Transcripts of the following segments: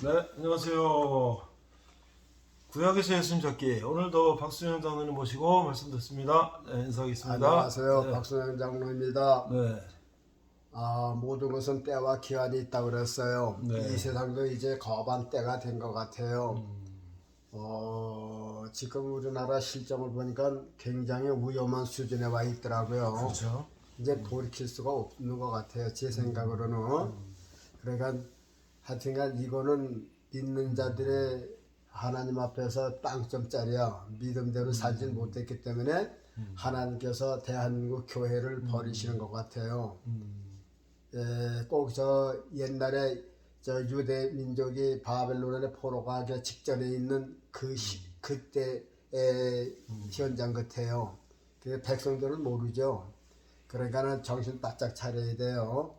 네, 안녕하세요. 구약에서 예수님 찾기. 오늘도 박수영 장로님 모시고 말씀 듣습니다. 네, 인사하겠습니다. 안녕하세요. 네, 박순영 장로입니다. 네, 모든 것은 때와 기한이 있다고 그랬어요. 네. 이 세상도 이제 거반 때가 된 것 같아요. 지금 우리나라 실정을 보니까 굉장히 위험한 수준에 와 있더라고요. 그렇죠. 이제 돌이킬 수가 없는 것 같아요. 제 생각으로는. 그러니까 하여튼간 이거는 믿는 자들의 하나님 앞에서 빵점짜리야. 믿음대로 살지 못했기 때문에 하나님께서 대한민국 교회를 버리시는 것 같아요. 꼭 저 옛날에 저 유대 민족이 바벨론에 포로 가기 직전에 있는 그때의 현장 같아요. 그 백성들은 모르죠. 그러니까는 정신 바짝 차려야 돼요.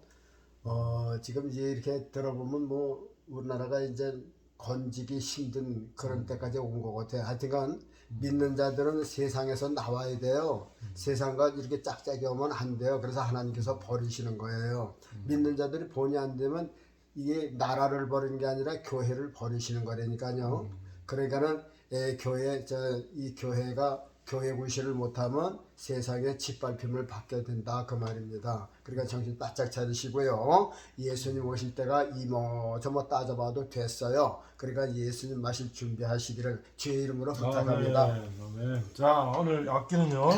지금 이제 이렇게 들어보면 뭐 우리나라가 이제 건지기 힘든 그런 때까지 온 것 같아요. 하여튼간 믿는 자들은 세상에서 나와야 돼요. 세상과 이렇게 짝짝이 오면 안 돼요. 그래서 하나님께서 버리시는 거예요. 믿는 자들이 본이 안 되면 이게 나라를 버리는 게 아니라 교회를 버리시는 거라니까요. 그러니까는 이 교회가 교회 구실을 못하면 세상에 짓밟힘을 받게 된다 그 말입니다. 그러니까 정신 바짝 차리시고요. 예수님 오실 때가 이모저모 따져봐도 됐어요. 그러니까 예수님 마실 준비하시기를 주의 이름으로 부탁합니다. 아멘. 자, 오늘 악기는요.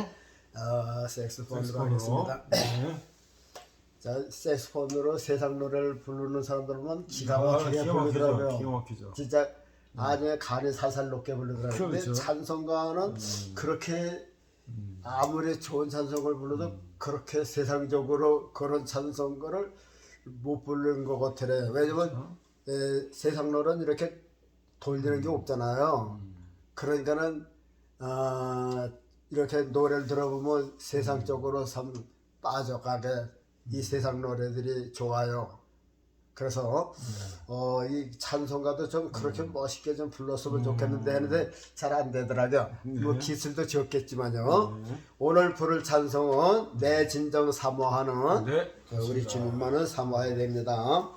색소폰으로 하겠습니다. 네. 자, 색소폰으로 세상 노래를 부르는 사람들은 기가 기가 막히게 부르더라고요. 기가 막히죠. 진짜 아주 간이 살살 녹게 부르더라고요. 근데 그렇죠. 찬송가는 그렇게 아무리 좋은 찬송을 불러도 그렇게 세상적으로 그런 찬송가를 못 부르는 것 같아요. 왜냐면 세상 노래는 이렇게 돌리는 게 없잖아요. 그러니까는 이렇게 노래를 들어보면 세상적으로 참 빠져가게 이 세상 노래들이 좋아요. 그래서 이 찬송가도 좀 그렇게 멋있게 좀 불렀으면 좋겠는데 했는데 잘 안 되더라고요. 뭐 기술도 좋겠지만요. 오늘 부를 찬송은 내 진정 사모하는 네, 우리 주님만을 사모해야 됩니다.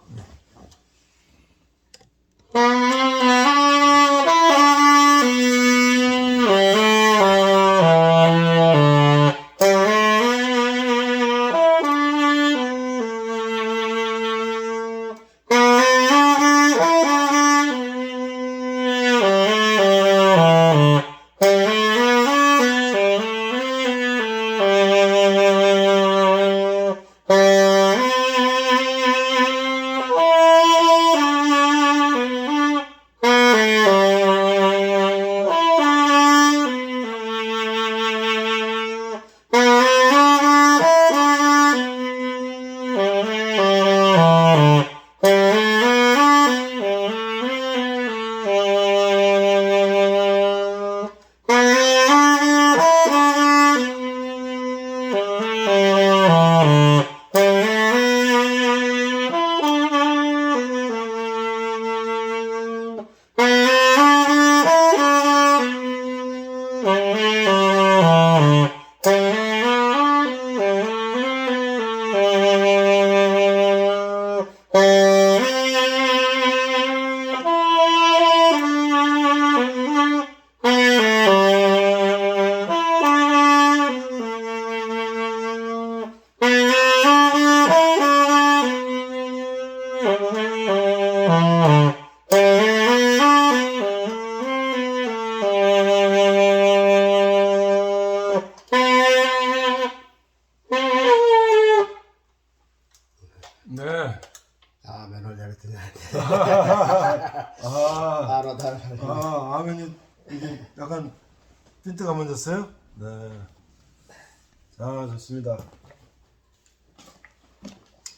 네. 아멘을 잘했더니 아, 알아다. 아멘이 이게 약간 핀트가 먼저어요? 네. 자, 좋습니다.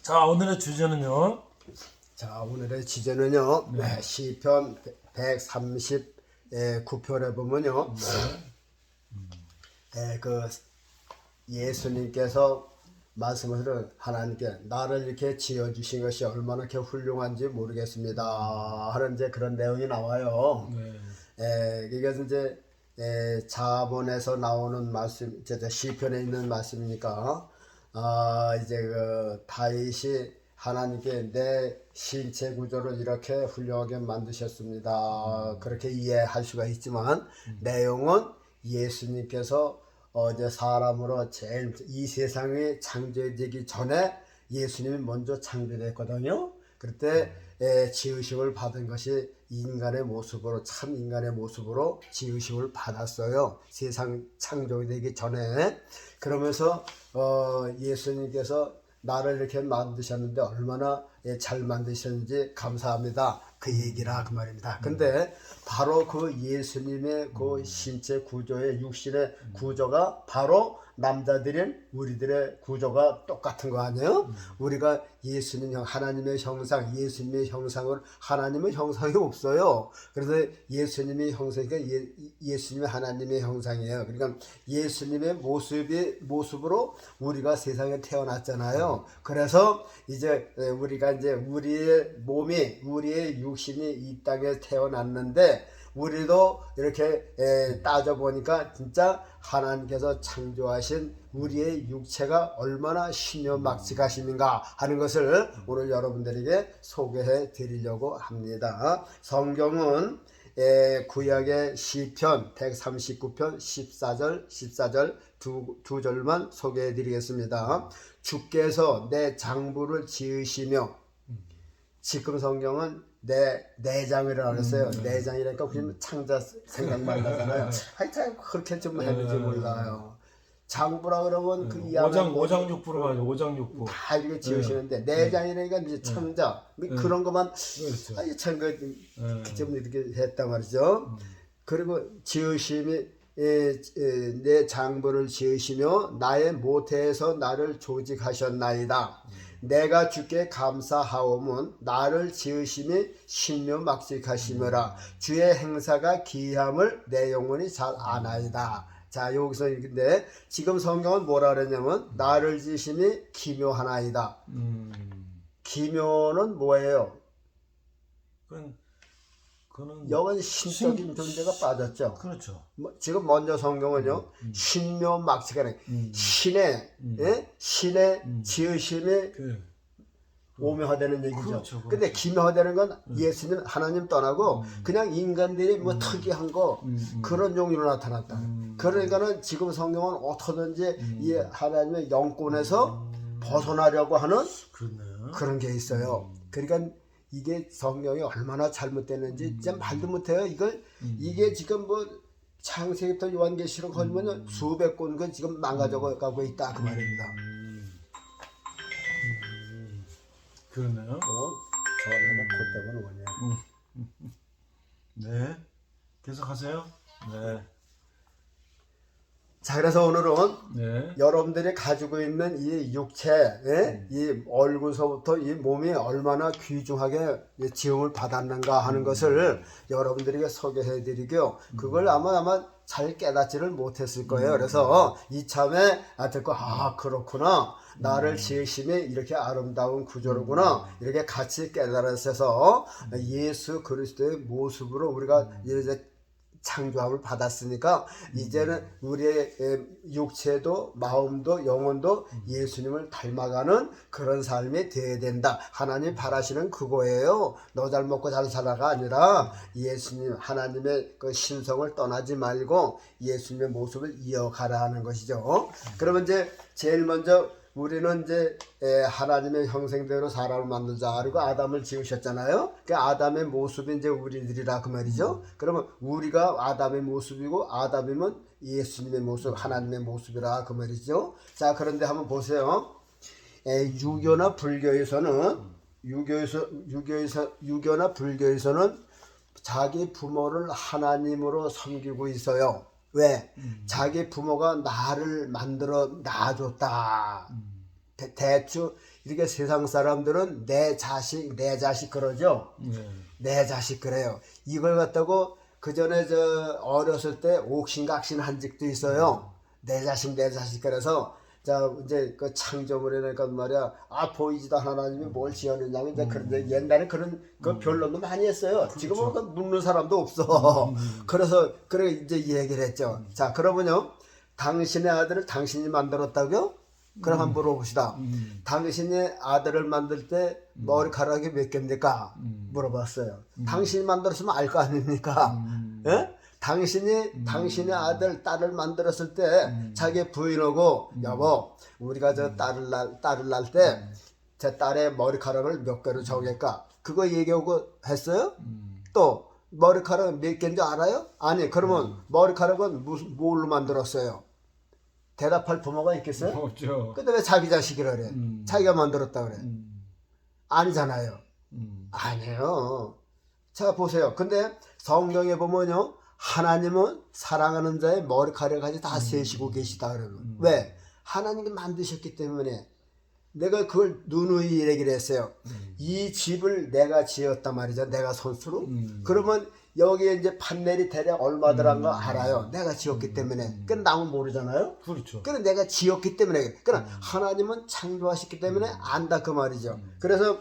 자, 오늘의 주제는요. 자, 오늘의 주제는요. 시편 139편에 보면요. 그 예수님께서 말씀하시는 하나님께 나를 이렇게 지어주신 것이 얼마나 이렇게 훌륭한지 모르겠습니다 하는 이제 그런 내용이 나와요. 이것은 이제 자본에서 나오는 말씀, 시편에 있는 말씀이니까 이제 그 다윗이 하나님께 내 신체 구조를 이렇게 훌륭하게 만드셨습니다. 그렇게 이해할 수가 있지만 내용은 예수님께서 어제 사람으로 제일 이 세상이 창조되기 전에 예수님이 먼저 창조됐거든요. 그때 지으심을 받은 것이 인간의 모습으로, 참 인간의 모습으로 지으심을 받았어요. 세상 창조되기 전에. 그러면서 예수님께서 나를 이렇게 만드셨는데 얼마나 잘 만드셨는지 감사합니다. 그 얘기라 그 말입니다. 근데 바로 그 예수님의 그 신체 구조의 육신의 구조가 바로 남자들인 우리들의 구조가 똑같은 거 아니에요? 우리가 예수님 하나님의 형상, 예수님의 형상을 하나님의 형상이 없어요. 그래서 예수님의 형상이니까 예수님의 하나님의 형상이에요. 그러니까 예수님의 모습으로 우리가 세상에 태어났잖아요. 그래서 이제 우리가 이제 우리의 몸이, 우리의 육신이 이 땅에 태어났는데 우리도 이렇게 따져보니까 진짜 하나님께서 창조하신 우리의 육체가 얼마나 신묘막측하심인가 하는 것을 오늘 여러분들에게 소개해 드리려고 합니다. 성경은 구약의 시편 139편 14절 두 절만 소개해 드리겠습니다. 주께서 내 장부를 지으시며, 지금 성경은 내 내장이라고 했어요. 내장이라니까 그냥 창자 생각만 나잖아요. 하여튼 그렇게 좀 했는지 몰라요. 장부라 그러면 그 이하는 오장육부로 가죠. 오장육부. 다 이렇게 지으시는데 내장이라니까 이제 창자 그런 것만 그렇죠. 좀 이렇게 했단 말이죠. 그리고 지으심이 내 장부를 지으시며 나의 모태에서 나를 조직하셨나이다. 내가 주께 감사하오면 나를 지으심이 신묘막측하시므라. 주의 행사가 기이함을 내 영혼이 잘 아나이다. 자, 여기서 근데 지금 성경은 뭐라 그랬냐면 나를 지으심이 기묘하나이다. 기묘는 뭐예요? 그는 여건 신적인 존재가 빠졌죠. 그렇죠. 지금 먼저 성경은요 신묘막측하는 신의 지으심이 오묘하다는 얘기죠. 그렇죠. 근데 기묘하다는 건 예수님 하나님 떠나고 그냥 인간들이 뭐 특이한 거 그런 종류로 나타났다. 그러니까는 지금 성경은 어떻게든지 이 하나님의 영권에서 벗어나려고 하는 그런 게 있어요. 그러니까 이게 성경이 얼마나 잘못됐는지 진짜 말도 못해요. 이게 지금 뭐 창세기부터 요한계시록 걸면 수백 권그 지금 망가져가고 있다 그 말입니다. 그러네요. 전화가 곧 때문에 오냐. 네, 계속하세요. 네. 자, 그래서 오늘은 네. 여러분들이 가지고 있는 이 육체, 이 얼굴서부터 이 몸이 얼마나 귀중하게 지음을 받았는가 하는 것을 여러분들에게 소개해 드리고요. 그걸 아마 잘 깨닫지를 못했을 거예요. 그래서 이참에 듣고 그렇구나. 나를 지으심이 이렇게 아름다운 구조로구나. 이렇게 같이 깨달아서 예수 그리스도의 모습으로 우리가 이제 창조함을 받았으니까 이제는 우리의 육체도 마음도 영혼도 예수님을 닮아가는 그런 삶이 되어야 된다. 하나님 바라시는 그거예요. 너 잘 먹고 잘 살아가 아니라 예수님 하나님의 그 신성을 떠나지 말고 예수님의 모습을 이어가라 하는 것이죠. 그러면 이제 제일 먼저 우리는 이제 하나님의 형상대로 사람을 만들자. 그리고 아담을 지으셨잖아요. 그 아담의 모습이 이제 우리들이라 그 말이죠. 그러면 우리가 아담의 모습이고 아담이면 예수님의 모습, 하나님의 모습이라 그 말이죠. 자, 그런데 한번 보세요. 유교나 불교에서는 유교나 불교에서는 자기 부모를 하나님으로 섬기고 있어요. 왜? 자기 부모가 나를 만들어 낳아줬다. 대충 이렇게 세상 사람들은 내 자식 그러죠. 내 자식 그래요. 이걸 갖다고 그 전에 어렸을 때 옥신각신 한 적도 있어요. 내 자식 그래서 자 이제 그 창조물에 그러니까 말이야 보이지도 않은 하나님이 뭘 지어냈냐면 이제 그런데 옛날에 그런 그 변론도 많이 했어요. 지금은 그 묻는 사람도 없어. 그래서 그래 이제 얘기를 했죠. 자 그러면요 당신의 아들을 당신이 만들었다고요? 그럼 한번 물어봅시다. 당신이 아들을 만들 때 머리카락이 몇 개입니까? 물어봤어요. 당신이 만들었으면 알 거 아닙니까? 예? 당신의 아들, 딸을 만들었을 때 자기 부인하고 여보, 우리가 저 딸을 낳을 때 제 딸의 머리카락을 몇 개로 정할까? 그거 얘기하고 했어요? 또 머리카락 몇 개인지 알아요? 아니, 그러면 머리카락은 뭘로 만들었어요? 대답할 부모가 있겠어요? 없죠. 근데 왜 자기 자식이라 그래? 자기가 만들었다 그래? 아니잖아요. 아니에요. 자, 보세요. 근데 성경에 보면요, 하나님은 사랑하는 자의 머리카락까지 다 세시고 계시다 그러면 왜? 하나님이 만드셨기 때문에. 내가 그걸 누누이 얘기를 했어요. 이 집을 내가 지었단 말이죠. 내가 손수로. 그러면 여기에 이제 판넬이 대략 얼마 들어간 거 알아요. 내가 지었기 때문에. 그건 남은 모르잖아요. 그렇죠. 그래 내가 지었기 때문에 그래. 그러나 하나님은 창조하셨기 때문에 안다 그 말이죠. 그래서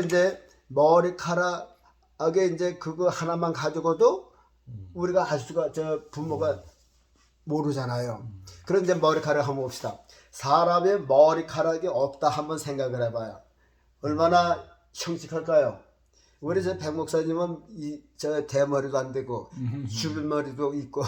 이제 머리카락에 이제 그거 하나만 가지고도 우리가 알 수가 부모가 모르잖아요. 그런데 머리카락 한번 봅시다. 사람의 머리카락이 없다 한번 생각을 해봐요. 얼마나 형식할까요? 우리 저 백 목사님은 저 대머리도 안 되고 주변머리도 있고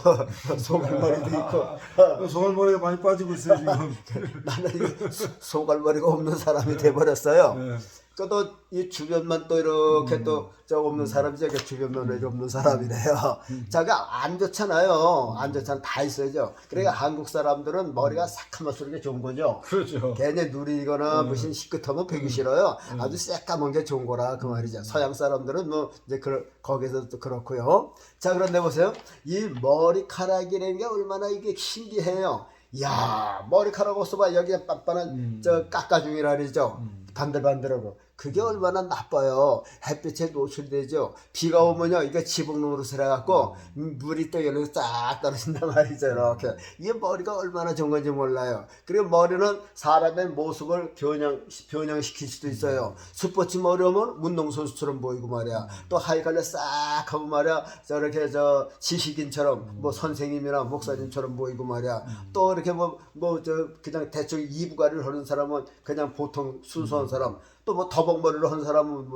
소갈머리도 있고 소갈머리가 많이 빠지고 있어요 지금. 나는 이 소갈머리가 없는 사람이 돼버렸어요. 네. 또 이 주변만 또 이렇게 또 저 없는 사람이 저게 주변머리 없는 사람이래요. 자가 안 좋잖아요. 안 좋잖아. 다 있어야죠. 그러니까 한국 사람들은 머리가 새까맣게 좋은 거죠. 그렇죠. 괜히 누리거나 무슨 희끗하면 보기 싫어요. 아주 새까만 게 좋은 거라 그 말이죠. 서양 사람들은 뭐 이제 거기서 또 그렇고요. 자, 그런데 보세요. 이 머리카락이라는 게 얼마나 이게 신기해요. 야, 머리카락 없어봐. 여기에 빤빤한 저 깎아중이라 그러죠. 반들반들하고. 그게 얼마나 나빠요. 햇빛에 노출되죠. 비가 오면요, 이거 지붕 노릇을 해갖고, 물이 또 여기서 쫙 떨어진단 말이죠, 이렇게. 이게 머리가 얼마나 좋은 건지 몰라요. 그리고 머리는 사람의 모습을 변형시킬 수도 있어요. 스포츠 머리 오면 운동선수처럼 보이고 말이야. 또 하이갈래 싹 하고 말이야, 저렇게 지식인처럼, 뭐 선생님이나 목사님처럼 보이고 말이야. 또 이렇게 그냥 대충 이부가리를 하는 사람은 그냥 보통 순수한 사람. 또 뭐 더벅머리로 한 사람은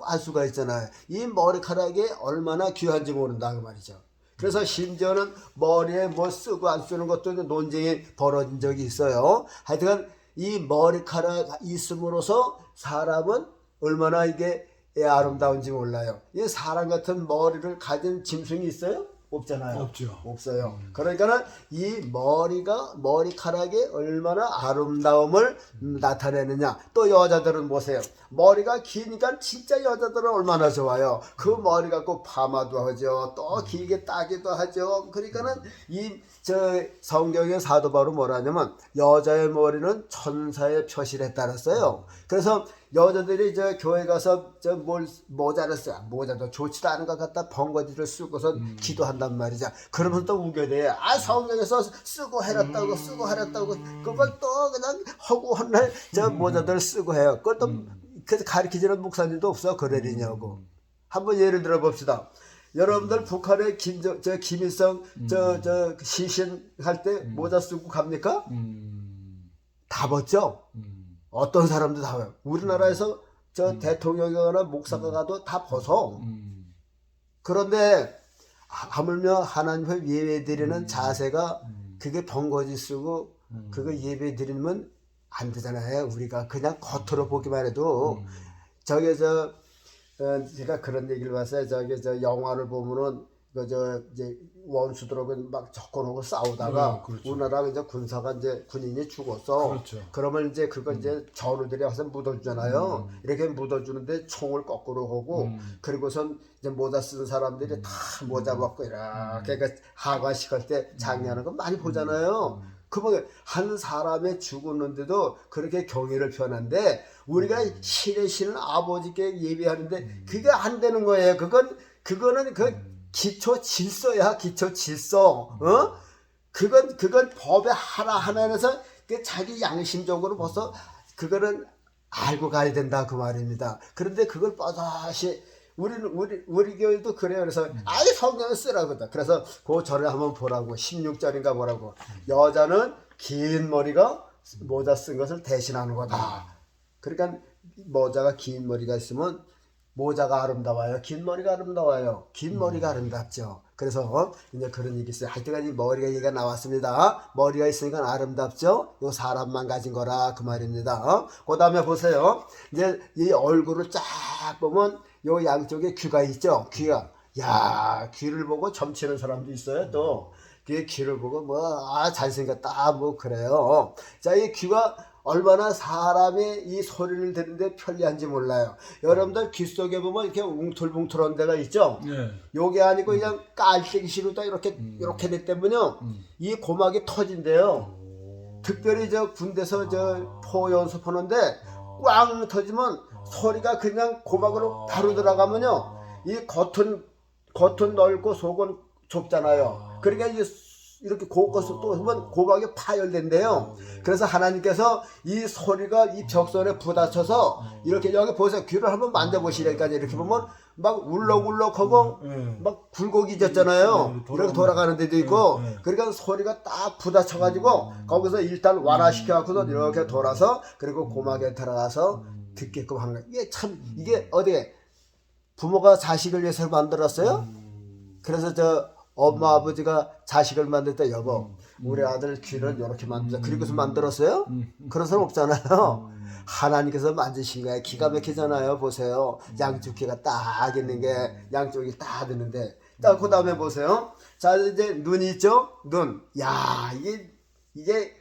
알 수가 있잖아요. 이 머리카락이 얼마나 귀한지 모른다 그 말이죠. 그래서 심지어는 머리에 뭐 쓰고 안 쓰는 것도 논쟁이 벌어진 적이 있어요. 하여튼 이 머리카락 있음으로써 사람은 얼마나 이게 아름다운지 몰라요. 이 사람 같은 머리를 가진 짐승이 있어요? 없잖아요. 없죠. 없어요. 그러니까는 이 머리카락이 얼마나 아름다움을 나타내느냐. 또 여자들은 보세요. 머리가 기니까 진짜 여자들은 얼마나 좋아요. 그 머리 갖고 파마도 하죠. 또 길게 따기도 하죠. 그러니까는 성경의 사도 바울은 뭐라 하냐면 여자의 머리는 천사의 표실에 따랐어요. 그래서 여자들이 교회 가서 모자를 써요. 모자도 좋지도 않은 것 같다. 번거지를 쓰고서 기도한단 말이죠. 그러면 또 우겨대요. 아, 성경에서 쓰고 해놨다고 쓰고 해놨다고 그걸 또 그냥 허구한 날 모자들 쓰고 해요. 그걸 또 그래서 가르치지는 목사님도 없어. 그러리냐고. 한번 예를 들어 봅시다. 여러분들 북한의 김일성 시신 할 때 모자 쓰고 갑니까? 다 벗죠? 어떤 사람도 다 봐요. 우리나라에서 대통령이거나 목사가 가도 다 벗어. 그런데 하물며 하나님을 예배 드리는 자세가 그게 번거지 쓰고 그거 예배 드리면 안 되잖아요. 우리가 그냥 겉으로 보기만 해도 제가 그런 얘기를 봤어요. 영화를 보면은 이제 원수들하고 막 적어놓고 싸우다가 그렇죠. 우리나라 이제 군사가 이제 군인이 죽었어. 그렇죠. 그러면 이제 그걸 이제 전우들이 와서 묻어주잖아요. 이렇게 묻어주는데 총을 거꾸로 하고 그리고선 이제 모자 쓰는 사람들이 다 모자 벗고 이렇게 하관식 할 때 장례하는 거 많이 보잖아요. 그러면 한 사람이 죽었는데도 그렇게 경의를 표현한데 우리가 신의 신은 아버지께 예배하는데 그게 안 되는 거예요. 그거는 기초 질서야, 기초 질서. 그건 법의 하나하나에서 자기 양심적으로 벌써 그거는 알고 가야 된다 그 말입니다. 그런데 그걸 뻗어시 우리 교회도 그래요. 그래서 아예 성경을 쓰라거든. 그래서 그 절에 한번 보라고 16절인가 보라고. 여자는 긴 머리가 모자 쓴 것을 대신하는 거다. 그러니까 모자가 긴 머리가 있으면 모자가 아름다워요. 긴 머리가 아름다워요. 긴 머리가 아름답죠. 그래서 이제 그런 얘기 있어요. 하여튼간 이 머리가 얘기가 나왔습니다. 머리가 있으니까 아름답죠. 요 사람만 가진 거라 그 말입니다. 그 다음에 보세요. 이제 이 얼굴을 쫙 보면 요 양쪽에 귀가 있죠. 귀가. 야, 귀를 보고 점치는 사람도 있어요. 또 그 귀를 보고 잘생겼다 뭐 그래요. 자, 이 귀가 얼마나 사람이 이 소리를 듣는데 편리한지 몰라요. 여러분들 귀 속에 보면 이렇게 웅툴붕툴한 데가 있죠. 네. 요게 아니고 그냥 깔때기시로다 이렇게 되 때문에요. 이 고막이 터진대요. 특별히 저 군대에서 저 포 연습하는데 꽝 터지면 소리가 그냥 고막으로 바로 들어가면요. 이 겉은 넓고 속은 좁잖아요. 그러니까 이렇게 곳곳을 또 하면 고막이 파열된대요. 그래서 하나님께서 이 소리가 이 벽선에 부딪혀서 이렇게 여기 보세요. 귀를 한번 만져보시니까 이렇게 보면 막 울럭울럭하고 막 굴곡이졌잖아요. 이렇게 돌아가는 데도 있고 그러니까 소리가 딱 부딪혀가지고 거기서 일단 완화시켜갖고서 이렇게 돌아서 그리고 고막에 들어가서 듣게끔 하는 거예요. 이게 참 이게 어디에 부모가 자식을 위해서 만들었어요? 그래서 저 엄마 아버지가 자식을 만들 때 여보 우리 아들 귀를 이렇게 만들자 그리고서 만들었어요? 그런 사람 없잖아요. 하나님께서 만드신 거예요. 기가 막히잖아요. 보세요. 양쪽 귀가 딱 있는 게 양쪽이 딱 있는데 자, 그 다음에 보세요. 자, 이제 눈이 있죠? 눈. 야, 이게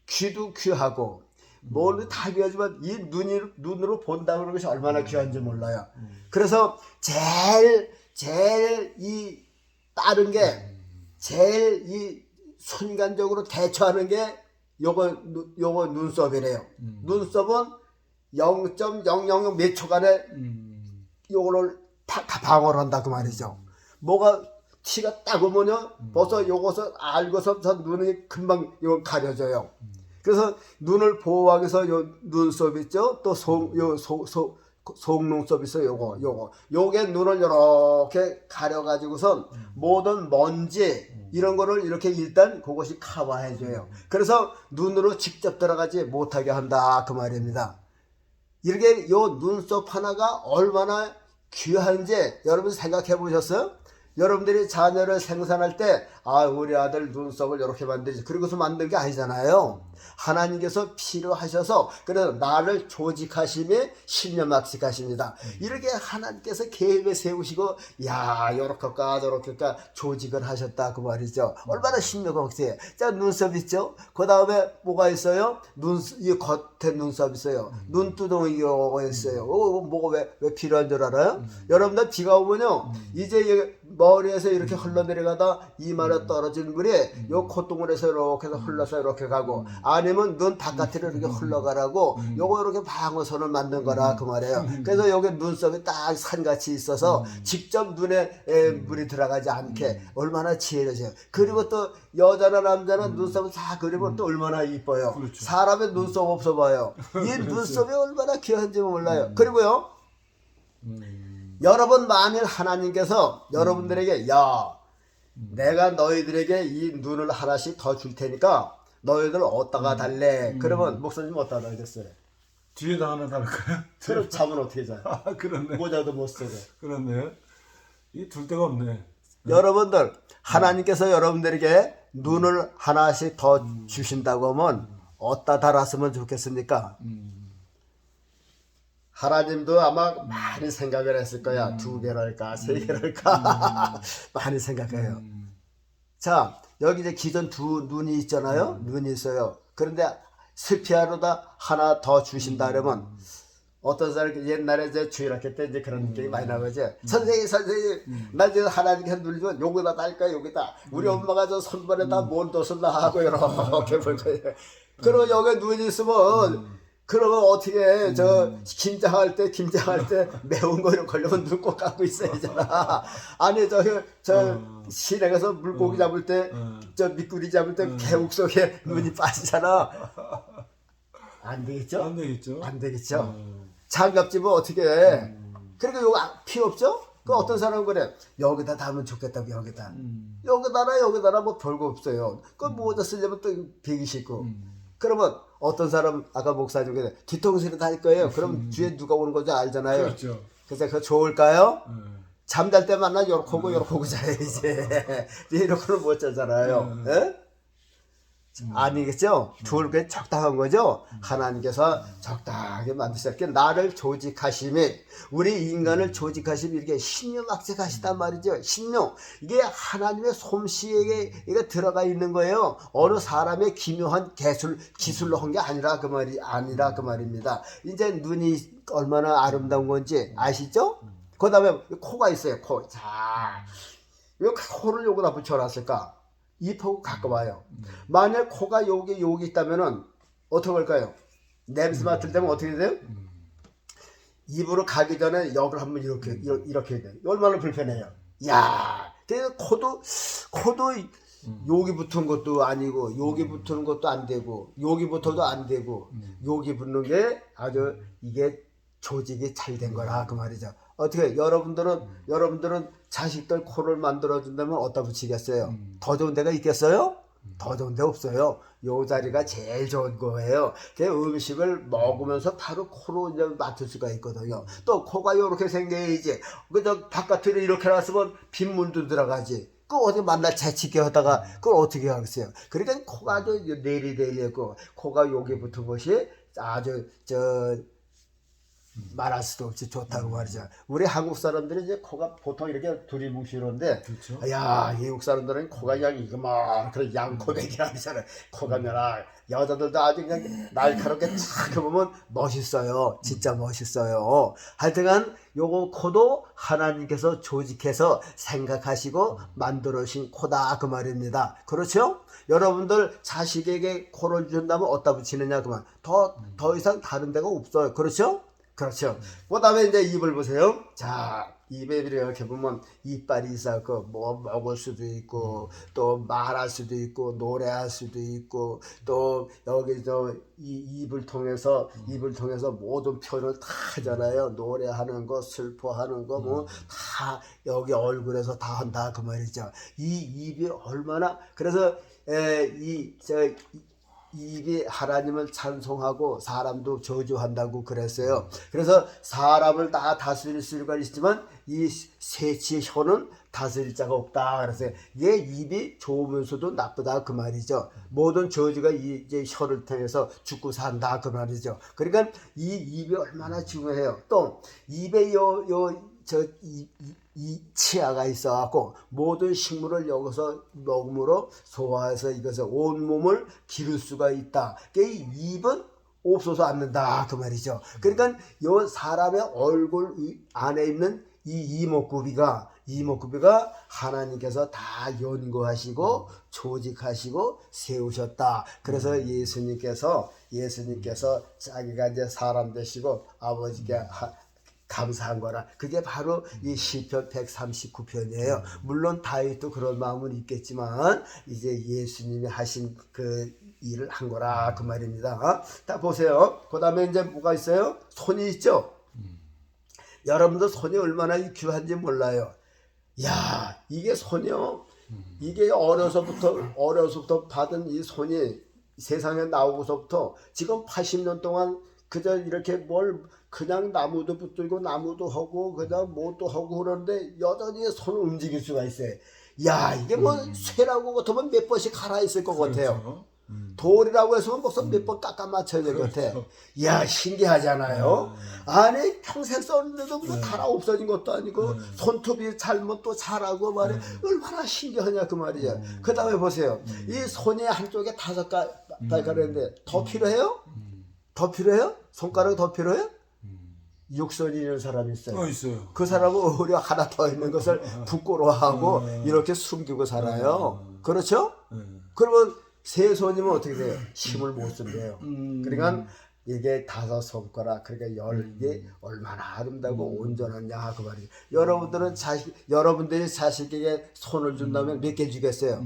귀도 귀하고 뭘로 다 귀하지만 이 눈으로 본다는 것이 얼마나 귀한지 몰라요. 그래서 제일 이 다른 게 제일 이 순간적으로 대처하는 게 요거 눈썹이래요. 눈썹은 0.000 몇 초간에 요거를 다 방어를 한다 그 말이죠. 뭐가 티가 딱 오면요 벌써 요것을 알고서 눈이 금방 이거 가려져요. 그래서 눈을 보호하기 위해서 요 눈썹 있죠. 또 속눈썹 있어요. 요게 눈을 이렇게 가려가지고선 모든 먼지 이런 거를 이렇게 일단 그것이 커버해줘요. 그래서 눈으로 직접 들어가지 못하게 한다 그 말입니다. 이렇게 요 눈썹 하나가 얼마나 귀한지 여러분 생각해 보셨어요? 여러분들이 자녀를 생산할 때 우리 아들 눈썹을 이렇게 만들지 그러고서 만든 게 아니잖아요. 하나님께서 필요하셔서 그래서 나를 조직하심에 신념학식하십니다. 이렇게 하나님께서 계획을 세우시고 요렇게까 저렇게까 조직을 하셨다 그 말이죠. 얼마나 신념학식이에요. 자, 눈썹 있죠. 그 다음에 뭐가 있어요? 이 겉에 눈썹 있어요. 눈두덩이가 있어요. 뭐가 왜 필요한 줄 알아요? 여러분들 비가 오면요 이제 머리에서 이렇게 흘러내려가다 이마에 떨어진 물이 요 콧구멍에서 이렇게 해서 흘러서 이렇게 가고 아니면 눈 바깥으로 이렇게 흘러가라고 요거 이렇게 방어선을 만든 거라 그 말이에요. 그래서 여기 눈썹이 딱 산같이 있어서 직접 눈에 물이 들어가지 않게 얼마나 지혜로워요. 그리고 또 여자나 남자나 눈썹을 다 그리면 또 얼마나 이뻐요. 그렇죠. 사람의 눈썹 없어 봐요. 이 눈썹이 얼마나 귀한지 몰라요. 그리고요 여러분 만일 하나님께서 여러분들에게 내가 너희들에게 이 눈을 하나씩 더 줄 테니까 너희들 어디다가 달래? 그러면 목사님 어디다 달겠어요? 뒤에다 하나 달을까요? 그럼 잠은 어떻게 자요? 그렇네. 모자도 못 쓰고. 그렇네. 이 둘 데가 없네. 여러분들 하나님께서 여러분들에게 눈을 하나씩 더 주신다고 하면 어디다 달았으면 좋겠습니까? 하나님도 아마 많이 생각을 했을 거야. 2개랄까 3개랄까 많이 생각해요. 자, 여기 이제 기존 두 눈이 있잖아요. 눈이 있어요. 그런데 스피아로다 하나 더 주신다 그러면 어떤 사람이 옛날에 이제 주일학교 때 이제 그런 느낌이 많이 나거지. 선생님, 나 이제 하나님께 눌리면 요거다 딸까 여기다. 우리 엄마가 저 손발에다 뭘 뒀었나 하고 이렇게 볼 거예요. 그리고 여기 눈이 있으면 그러면 어떻게 김장할 때 매운 거 이런 걸려면 눈 꼭 감고 있어야 되잖아. 아니 저 시내 가서 물고기 잡을 때 저 미꾸리 잡을 때 개욱 속에 눈이 빠지잖아. 안 되겠죠? 안 되겠죠. 안 되겠죠. 장갑 집은 어떻게 해? 그러니까 요거 필요 없죠? 그 어떤 사람은 그래. 여기다 담으면 좋겠다고 여기다. 여기다나 뭐 별거 없어요. 그 모자 쓰려면 또 베기 싫고. 그러면 어떤 사람 아까 목사님 그래 뒤통수를 달 거예요. 그럼 뒤에 누가 오는 건지 알잖아요. 그렇죠. 그래서 그거 좋을까요? 잠잘 때 만나 요렇게 하고 자야지. 이렇게는 못 자잖아요. 예? 아니겠죠? 좋을 게 적당한 거죠? 하나님께서 적당하게 만드셨기에 나를 조직하심이 우리 인간을 조직하심이 이렇게 신묘막직하시단 말이죠. 신묘 이게 하나님의 솜씨에 이게 들어가 있는 거예요. 어느 사람의 기묘한 기술로 한 게 아니라 그 말입니다. 이제 눈이 얼마나 아름다운 건지 아시죠? 그 다음에 코가 있어요. 코. 자, 왜 코를 여기다 붙여놨을까? 입하고 가까워요. 만약 코가 여기 있다면은 어떻게 할까요? 냄새 맡을 때면 어떻게 돼요? 입으로 가기 전에 여기를 한번 이렇게 돼요. 얼마나 불편해요. 야, 그래서 코도 여기 붙은 것도 아니고 여기 붙는 것도 안 되고 여기 붙어도 안 되고 여기 붙는 게 아주 이게 조직이 잘 된 거라 그 말이죠. 어떻게 여러분들은 자식들 코를 만들어 준다면 어디다 붙이겠어요? 더 좋은 데가 있겠어요? 더 좋은 데 없어요. 요 자리가 제일 좋은 거예요. 그 음식을 먹으면서 바로 코로 이제 맡을 수가 있거든요. 또 코가 요렇게 생겨야지. 그저 바깥으로 이렇게 놨으면 빗물도 들어가지. 그 어디 만날 재치게 하다가 그걸 어떻게 하겠어요? 그러니까 코가 아주 내리되고 코가 여기 붙은 것이 아주 말할 수도 없이 좋다고 말이죠. 우리 한국 사람들이 이제 코가 보통 이렇게 두리뭉실한데, 그렇죠. 야, 미국 사람들은 코가 그냥 이거만 그런 양코백이라잖아요. 코가 면아 여자들도 아주 그냥 날카롭게 탁 보면 멋있어요. 진짜 멋있어요. 하여튼간 요거 코도 하나님께서 조직해서 생각하시고 만들어신 코다 그 말입니다. 그렇죠? 여러분들 자식에게 코를 준다면 어디다 붙이느냐 그만. 더 이상 다른 데가 없어요. 그렇죠? 그렇죠. 그 다음에 이제 입을 보세요. 자, 입에 이렇게 보면 이빨이 있어서 뭐 먹을 수도 있고 또 말할 수도 있고 노래할 수도 있고 또 여기서 이 입을 통해서 모든 표현을 다 하잖아요. 노래하는 거, 슬퍼하는 거 뭐 다 여기 얼굴에서 다 한다 그 말이죠. 이 입이 얼마나 그래서 입이 하나님을 찬송하고 사람도 저주한다고 그랬어요. 그래서 사람을 다 다스릴 수가 있지만 이 세치 혀는 다스릴 자가 없다. 그래서 얘 입이 좋으면서도 나쁘다 그 말이죠. 모든 저주가 이제 혀를 통해서 죽고 산다 그 말이죠. 그러니까 이 입이 얼마나 중요해요. 또 입에 이 치아가 있어갖고 모든 식물을 여기서 먹음으로 소화해서 이것을 온몸을 기를 수가 있다. 이 입은 없어서 않는다 그 말이죠. 그러니까 요 사람의 얼굴 안에 있는 이 이목구비가 하나님께서 다 연구하시고 조직하시고 세우셨다. 그래서 예수님께서 자기가 이제 사람 되시고 아버지께 감사한 거라. 그게 바로 이 시편 139편이에요. 물론 다윗도 그런 마음은 있겠지만 이제 예수님이 하신 그 일을 한 거라 그 말입니다. 자 보세요. 그 다음에 이제 뭐가 있어요? 손이 있죠. 여러분들 손이 얼마나 귀한지 몰라요. 야, 이게 손이요. 이게 어려서부터 받은 이 손이 세상에 나오고서부터 지금 80년 동안 그저 이렇게 뭘 그냥 나무도 붙들고 나무도 하고 그냥 뭐도 하고 그러는데 여전히 손을 움직일 수가 있어요. 야, 이게 뭐 쇠라고 같으면 몇 번씩 갈아 있을 것 같아요. 그렇죠. 돌이라고 해서 벌써 몇 번 깎아 맞춰야 될 것 같아. 야, 신기하잖아요. 아니 평생 썼는데도 뭐 갈아 없어진 것도 아니고 손톱이 잘못 또 자라고 말해. 얼마나 신기하냐 그 말이야. 그 다음에 보세요. 이 손이 한쪽에 5가지인데 더 필요해요? 더 필요해요? 손가락이 더 필요해요? 육선이 있는 사람이 있어요. 있어요. 그 사람은 오히려 하나 더 있는 것을 부끄러워하고 이렇게 숨기고 살아요. 그렇죠? 그러면 세 손이면 어떻게 돼요? 힘을 못 쓴대요. 그러니까 이게 5손가락, 그러니까 이게 얼마나 아름다고 온전하냐 그 말이에요. 여러분들이 자식에게 손을 준다면 몇 개 주겠어요?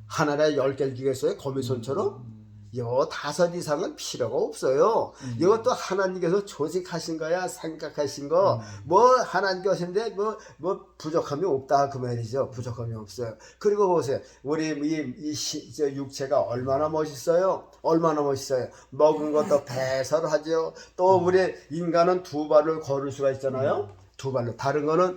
하나에 10개를 주겠어요? 거미손처럼? 요 5 이상은 필요가 없어요. 이것도 하나님께서 조직하신 거야, 생각하신 거. 뭐 하나님께 하신데 뭐 부족함이 없다 그 말이죠. 부족함이 없어요. 그리고 보세요, 우리 저 육체가 얼마나 멋있어요. 얼마나 멋있어요. 먹은 것도 배설하죠. 또 우리 인간은 2발을 걸을 수가 있잖아요. 2발로. 다른 거는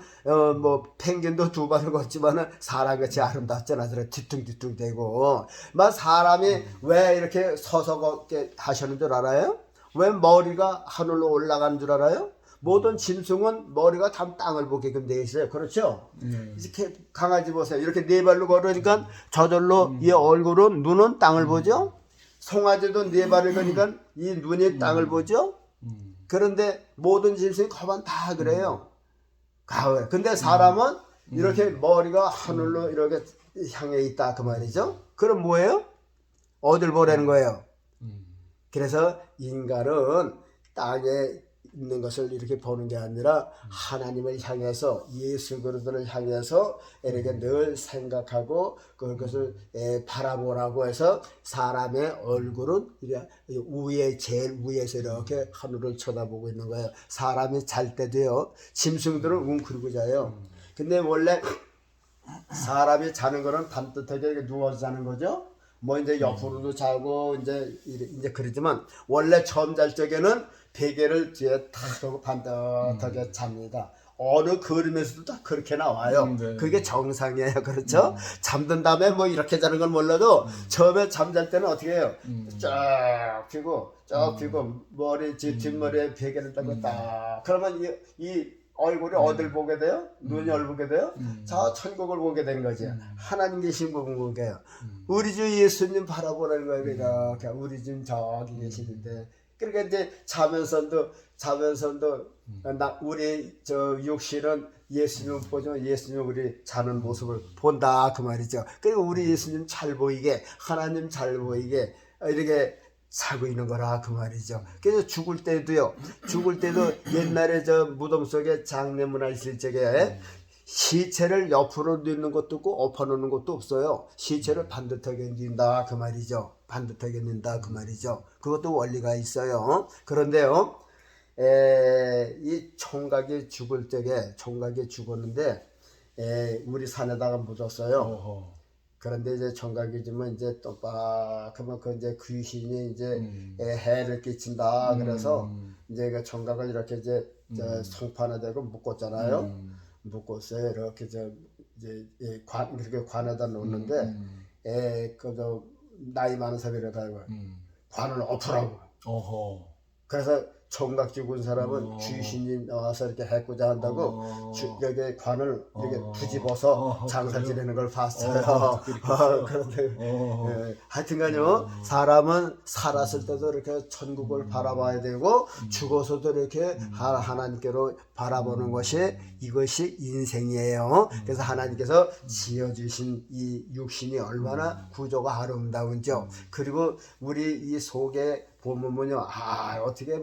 뭐 펭귄도 2발을 걷지만은 사람같이 아름답잖아. 뒤뚱뒤뚱 되고. 막 사람이 왜 이렇게 서서 걷게 하시는 줄 알아요? 왜 머리가 하늘로 올라가는 줄 알아요? 모든 짐승은 머리가 다 땅을 보게끔 되어 있어요. 그렇죠? 이렇게 강아지 보세요. 이렇게 4발로 걸으니까 저절로 이 얼굴은, 눈은 땅을 보죠? 송아지도 4발을 거니까 이 눈이 땅을 보죠? 그런데 모든 짐승이 거반 다 그래요. 가을. 근데 사람은 이렇게 머리가 하늘로 이렇게 향해 있다 그 말이죠. 그럼 뭐예요? 어딜 보라는 거예요? 그래서 인간은 땅에 있는 것을 이렇게 보는 게 아니라 하나님을 향해서, 예수 그리스도를 향해서 이렇게 늘 생각하고 그것을 바라보라고 해서 사람의 얼굴은 위에, 제일 위에서 이렇게 하늘을 쳐다보고 있는 거예요. 사람이 잘 때도요, 짐승들은 웅크리고 자요. 근데 원래 사람이 자는 거는 반듯하게 이렇게 누워서 자는 거죠. 뭐 이제 옆으로도 자고 이제 그러지만 원래 처음 잘 적에는 베개를 뒤에 탁 하고 반듯하게 잡니다. 어느 그림에서도 다 그렇게 나와요. 네. 그게 정상이에요. 그렇죠? 잠든 다음에 뭐 이렇게 자는 건 몰라도 처음에 잠잘 때는 어떻게 해요? 쫙 펴고 머리 뒷머리에 베개를 따고 딱. 그러면 이 얼굴이 어딜 보게 돼요? 눈이 어딜 보게 돼요? 저 천국을 보게 되는 거지. 하나님 계신 부분 보게 해요. 우리 주 예수님 바라보라는 거예요. 그러니까 우리 주 저기 계시는데. 그러니까 이제 자면서도 우리 저 육신은 예수님 보죠. 예수님 우리 자는 모습을 본다 그 말이죠. 그리고 우리 예수님 잘 보이게, 하나님 잘 보이게 이렇게 자고 있는 거라 그 말이죠. 그래서 죽을 때도 옛날에 저 무덤 속에 장례문화 있을 적에 시체를 옆으로 뉘는 것도 없고 엎어놓는 것도 없어요. 시체를 반듯하게 닌다 그 말이죠. 반듯하게 닌다 그 말이죠. 그것도 원리가 있어요. 그런데요, 이 총각이 죽을 적에, 총각이 죽었는데 우리 산에다가 묻었어요. 그런데 이제 총각이 주면 이제 똑바하면 그 이제 귀신이 이제 해를 끼친다. 그래서 이제 그 총각을 이렇게 이제 송판에 대고 묶었잖아요. 묶었어요. 이렇게 이제 이렇게 관에다 놓는데 그저 나이 많은 사람이라 가지고 관을 엎으라고. 그래서 총각 죽은 사람은 귀신이 나와서 이렇게 해코자 한다고 여기 관을 이렇게 뒤집어서 장사 지내는 걸 봤어요. 그런데 하여튼간요, 사람은 살았을 때도 이렇게 천국을 바라봐야 되고 죽어서도 이렇게 하나님께로 바라보는 것이, 이것이 인생이에요. 그래서 하나님께서 지어주신 이 육신이 얼마나 구조가 아름다운지요. 그리고 우리 이 속에 보면요, 어떻게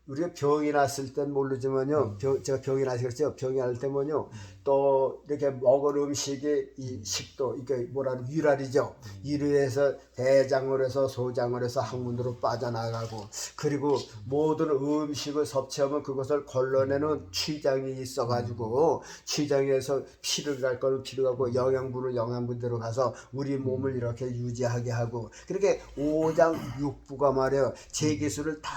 우리가 병이 났을 땐 모르지만요, 제가 병이 나서 그랬죠. 병이 날 때면요, 또 이렇게 먹을 음식이 이 식도, 이게 위랄이죠. 이로 해서 대장으로 해서 소장으로 해서 항문으로 빠져나가고, 그리고 모든 음식을 섭취하면 그것을 걸러내는 췌장이 있어가지고, 췌장에서 피를 갈 거는 피를 가고, 영양분은 영양분대로 가서 우리 몸을 이렇게 유지하게 하고, 그렇게 5장 6부가 말이에요. 제기술을 다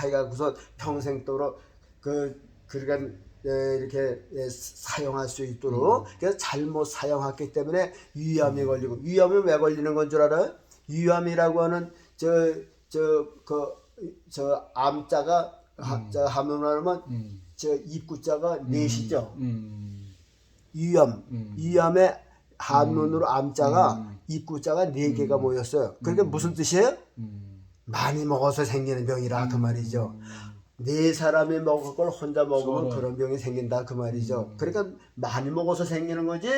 해가고서 평생도록 그러니까 이렇게 사용할 수 있도록. 그래서 잘못 사용했기 때문에 위암이 걸리고, 위암이 왜 걸리는 건 줄 알아요? 위암이라고 하는 저 암자가 하면 저 입구자가 넷이죠. 위암의 한문으로 암자가 입구자가 4개가 모였어요. 그러니까 무슨 뜻이에요? 많이 먹어서 생기는 병이라 그 말이죠. 4사람이 먹을 걸 혼자 먹으면 그런 병이 생긴다 그 말이죠. 그러니까 많이 먹어서 생기는 거지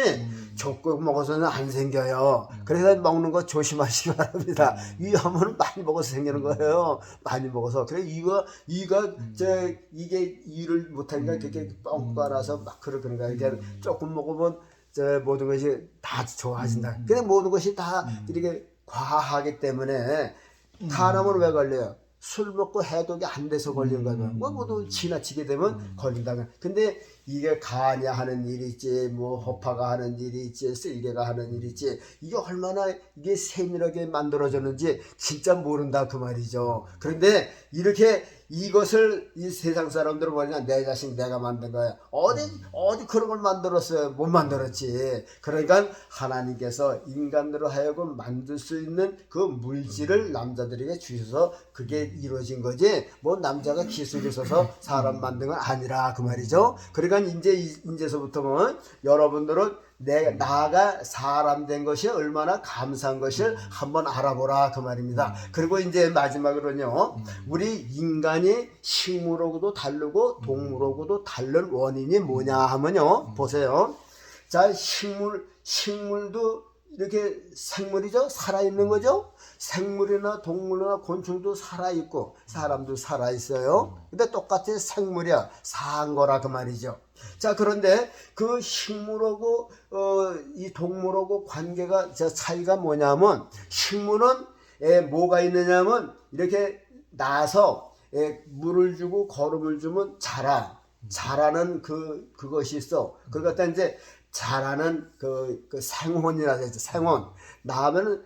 적게 먹어서는 안 생겨요. 그래서 먹는 거 조심하시기 바랍니다. 위험은 많이 먹어서 생기는 거예요. 많이 먹어서. 그래 이게 일을 못하니까 그렇게 뻥 나서 막 그러는 거야. 조금 먹으면 모든 것이 다 좋아진다. 근데 모든 것이 다 이렇게 과하기 때문에 탄암은 왜 걸려요? 술 먹고 해독이 안 돼서 걸린 거죠. 뭐 모두 지나치게 되면 걸린다면. 근데 이게 간이 하는 일이 있지, 뭐 허파가 하는 일이 있지, 쓸개가 하는 일이 있지, 이게 얼마나 이게 세밀하게 만들어졌는지 진짜 모른다 그 말이죠. 그런데 이렇게 이것을 이 세상 사람들은 뭐냐, 내 자식 내가 만든 거야. 어디 그런 걸 만들었어요? 못 만들었지. 그러니까 하나님께서 인간으로 하여금 만들 수 있는 그 물질을 남자들에게 주셔서 그게 이루어진 거지. 뭐 남자가 기술이 있어서 사람 만든 건 아니라 그 말이죠. 그러니까 이제서부터는 여러분들은 나가 사람 된 것이 얼마나 감사한 것을 한번 알아보라 그 말입니다. 그리고 이제 마지막으로는요, 우리 인간이 식물하고도 다르고 동물하고도 다른 원인이 뭐냐 하면요, 보세요. 자, 식물도 이렇게 생물이죠, 살아있는 거죠. 생물이나 동물이나 곤충도 살아있고 사람도 살아있어요. 근데 똑같이 생물이야, 사한 거라 그 말이죠. 자, 그런데 그 식물하고 이 동물하고 관계가, 차이가 뭐냐면, 식물은 뭐가 있느냐면 이렇게 나서 물을 주고 거름을 주면 자라는 그것이 있어. 그걸 갖다 이제 자라는 그 생혼이라 해야죠. 생혼. 나면은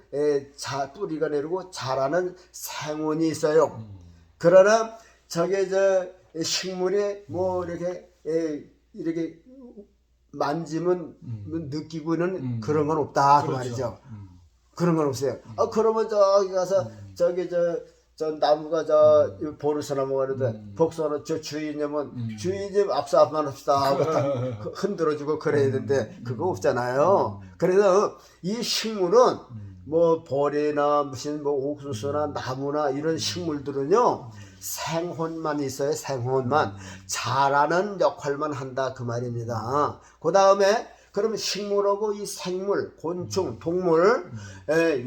뿌리가 내리고 자라는 생혼이 있어요. 그러나 저게 식물이 뭐 이렇게 만지면 느끼고는 그런 건 없다 그 말이죠. 그런 건 없어요. 그러면 저기 가서 저 나무가 보르스나무가 그러는데 복숭아는 저 주인님은 주인님 앞만 합시다 하고 딱 흔들어주고 그래야 되는데 그거 없잖아요. 그래서 이 식물은 뭐 벌이나 무슨 뭐 옥수수나 나무나 이런 식물들은요, 생혼만 있어요. 생혼만. 자라는 역할만 한다 그 말입니다. 그 다음에 그러면 식물하고 이 생물, 곤충, 동물,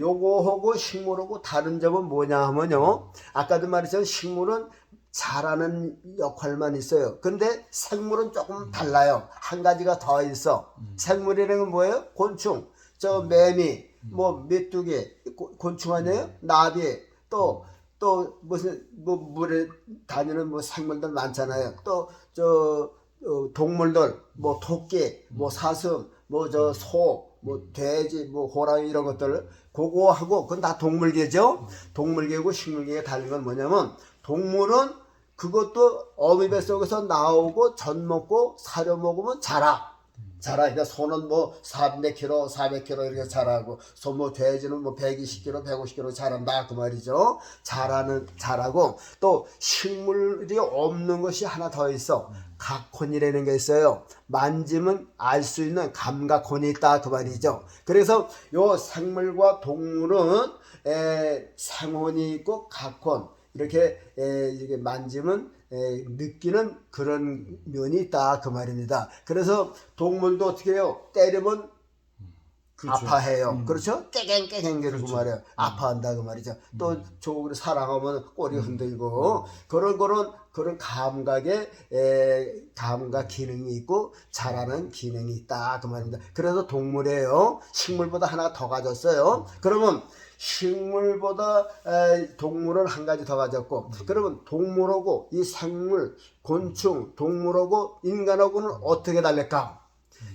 요거하고 식물하고 다른 점은 뭐냐 하면요, 아까도 말했지만 식물은 자라는 역할만 있어요. 근데 생물은 조금 달라요. 한 가지가 더 있어. 생물이라는 건 뭐예요? 곤충, 매미, 뭐 메뚜기, 곤충 아니에요? 나비, 또 무슨 뭐 물에 다니는 뭐 생물들 많잖아요. 또 동물들, 뭐 토끼, 뭐 사슴, 뭐 소, 뭐 돼지, 뭐 호랑이 이런 것들, 그거하고 그건 다 동물계죠. 동물계고 식물계가 다른 건 뭐냐면, 동물은 그것도 어미 뱃속에서 나오고 젖 먹고 사료 먹으면 자라. 그러니까 소는 뭐 300kg, 400kg 이렇게 자라고, 뭐 돼지는 뭐 120kg, 150kg 자란다 그 말이죠. 자라고, 또 식물이 없는 것이 하나 더 있어. 각혼이라는 게 있어요. 만지면 알 수 있는 감각혼이 있다 그 말이죠. 그래서 요 생물과 동물은 생혼이 있고 각혼, 이렇게 만지면 느끼는 그런 면이 있다 그 말입니다. 그래서 동물도 어떻게 해요? 때리면 그렇죠. 아파해요. 그렇죠? 깨갱깨갱 그 말이에요. 아파한다 그 말이죠. 또 조금 사랑하면 꼬리 흔들고, 그런 감각 기능이 있고 자라는 기능이 있다 그 말입니다. 그래서 동물이에요. 식물보다 하나 더 가졌어요. 그러면 식물보다 동물은 한 가지 더 가졌고, 그러면 동물하고 이 생물, 곤충, 동물하고 인간하고는 어떻게 다를까?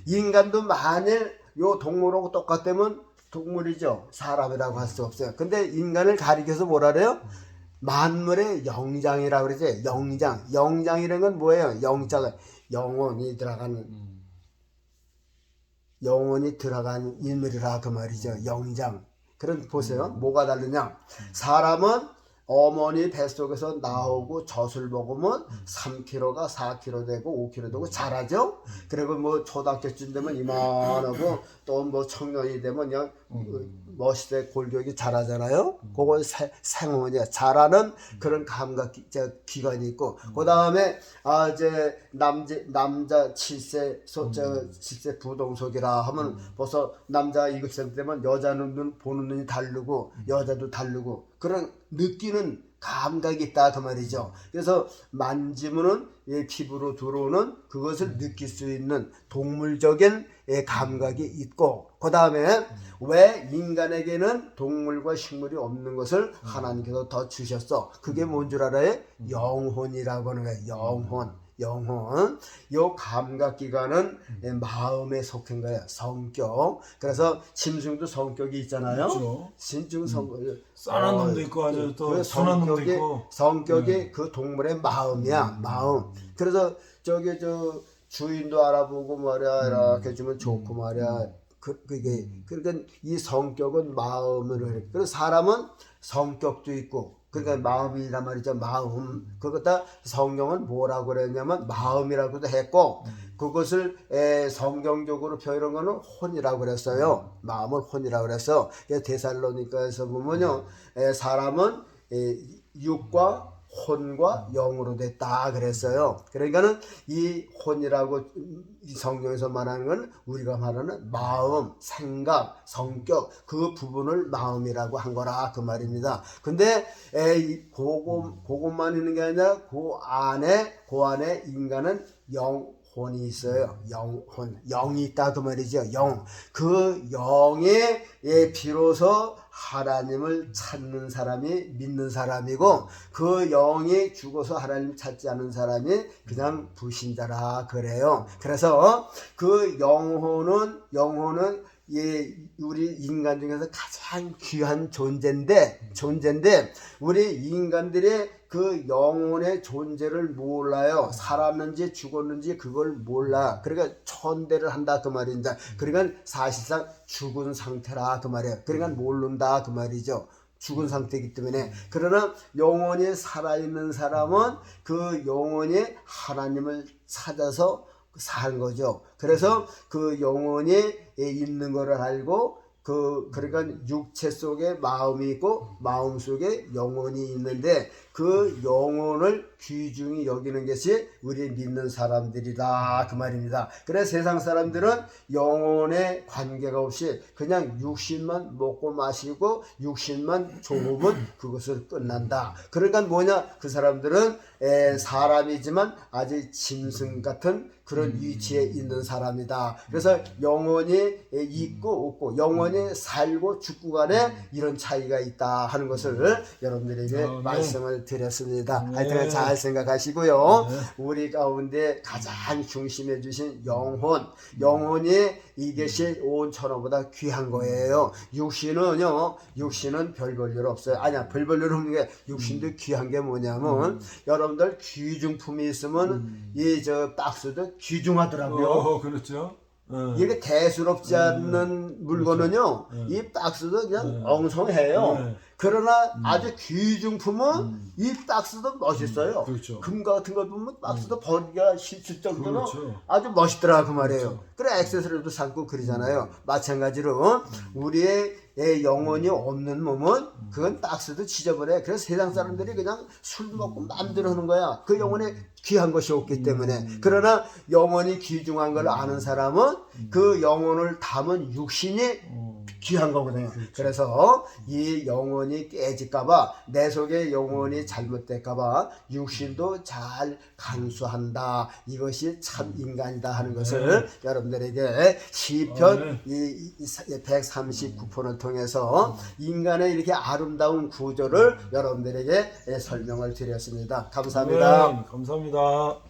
인간도 만일 요 동물하고 똑같다면 동물이죠. 사람이라고 할 수 없어요. 근데 인간을 가리켜서 뭐라 그래요? 만물의 영장이라고 그러지. 영장이라는 건 뭐예요? 영자가 영혼이 들어간 인물이라 그 말이죠. 영장. 그럼 보세요. 뭐가 다르냐? 사람은 어머니 뱃속에서 나오고 젖을 먹으면 3kg가 4kg 되고 5kg 되고 자라죠. 그리고 뭐 초등학교쯤 되면 이만하고, 또 뭐 청년이 되면 그냥 멋있게 골격이 자라잖아요. 그걸 생혼이야. 자라는 그런 감각 기관이 있고, 그 다음에 이제 남자 7세 부동석이라 하면 벌써 남자 7세 되면 여자는 보는 눈이 다르고 여자도 다르고 그런 느끼는 감각이 있다 그 말이죠. 그래서 만지면은 피부로 들어오는 그것을 느낄 수 있는 동물적인 감각이 있고, 그 다음에 왜 인간에게는 동물과 식물이 없는 것을 하나님께서 더 주셨어? 그게 뭔 줄 알아요? 영혼이라고 하는 거예요. 영혼. 요 감각기관은 마음에 속한 거예요. 성격. 그래서 짐승도 성격이 있잖아요. 그렇죠. 짐승 성격. 싼한 놈도 있고 아주 또 순한 놈도 있고. 성격이 그 동물의 마음이야. 마음. 그래서 저기 저 주인도 알아보고 말이야 이렇게 주면 좋고 말이야. 그게 그러니까 이 성격은 마음으로 해. 그리고 사람은 성격도 있고. 그러니까 마음이란 말이죠. 마음. 그것다 성경은 뭐라고 그랬냐면 마음이라고도 했고, 그것을 성경적으로 표현한 거는 혼이라고 그랬어요. 마음을 혼이라고 그래서 데살로니가에서 보면요, 사람은 육과 혼과 영으로 됐다 그랬어요. 그러니까는 이 혼이라고 이 성경에서 말하는 건 우리가 말하는 마음, 생각, 성격 그 부분을 마음이라고 한 거라 그 말입니다. 근데 그것만 있는 게 아니라 그 안에 인간은 혼이 있어요. 영이 있다 그 말이죠. 그 영에 비로소 하나님을 찾는 사람이 믿는 사람이고, 그 영이 죽어서 하나님 찾지 않은 사람이 그냥 불신자라 그래요. 그래서 그 영혼은 우리 인간 중에서 가장 귀한 존재인데 우리 인간들의 그 영혼의 존재를 몰라요. 살았는지 죽었는지 그걸 몰라. 그러니까 천대를 한다 그 말입니다. 그러니까 사실상 죽은 상태라 그 말이에요. 그러니까 모른다 그 말이죠. 죽은 상태이기 때문에. 그러나 영혼이 살아있는 사람은 그 영혼이 하나님을 찾아서 산 거죠. 그래서 그 영혼이 있는 것을 알고, 그러니까 육체 속에 마음이 있고 마음 속에 영혼이 있는데, 그 영혼을 귀중히 여기는 것이 우리 믿는 사람들이다 그 말입니다. 그래서 세상 사람들은 영혼에 관계가 없이 그냥 육신만 먹고 마시고 육신만 좋으면 그것을 끝난다. 그러니까 뭐냐, 그 사람들은 사람이지만 아직 짐승 같은 그런 위치에 있는 사람이다. 그래서 영혼이 있고 없고, 영혼이 살고 죽고 간에 이런 차이가 있다 하는 것을 여러분들에게 말씀을 드렸습니다. 하여튼 잘 생각하시고요. 우리 가운데 가장 중심해 주신 영혼이 이것이 온 천하보다 귀한 거예요. 육신은 별 볼 일 없어요. 아니야, 별 볼 일 없는 게, 육신도 귀한 게 뭐냐면 여러분들 귀중품이 있으면 이 저 박스도 귀중하더라고요. 그렇죠. 이게 대수롭지 않는 물건은요, 이 박스도 그냥 엉성해요. 그러나 아주 귀중품은 이 박스도 멋있어요. 그렇죠. 금 같은 거 보면 박스도 버리기가 싫을 정도로 그렇죠. 아주 멋있더라 그 말이에요. 그렇죠. 그래 액세서리도 삼고 그러잖아요. 마찬가지로 우리의 영혼이 없는 몸은 그건 박스도 지저분해. 그래서 세상 사람들이 그냥 술 먹고 마음대로 하는 거야. 그 영혼에 귀한 것이 없기 때문에. 그러나 영혼이 귀중한 걸 아는 사람은 그 영혼을 담은 육신이 귀한 거거든요. 그래서 이 영혼이 깨질까봐, 내 속에 영혼이 잘못될까봐 육신도 잘 간수한다. 이것이 참 인간이다 하는 것을 여러분들에게 시편 139편을 통해서 인간의 이렇게 아름다운 구조를 여러분들에게 설명을 드렸습니다. 감사합니다. 감사합니다.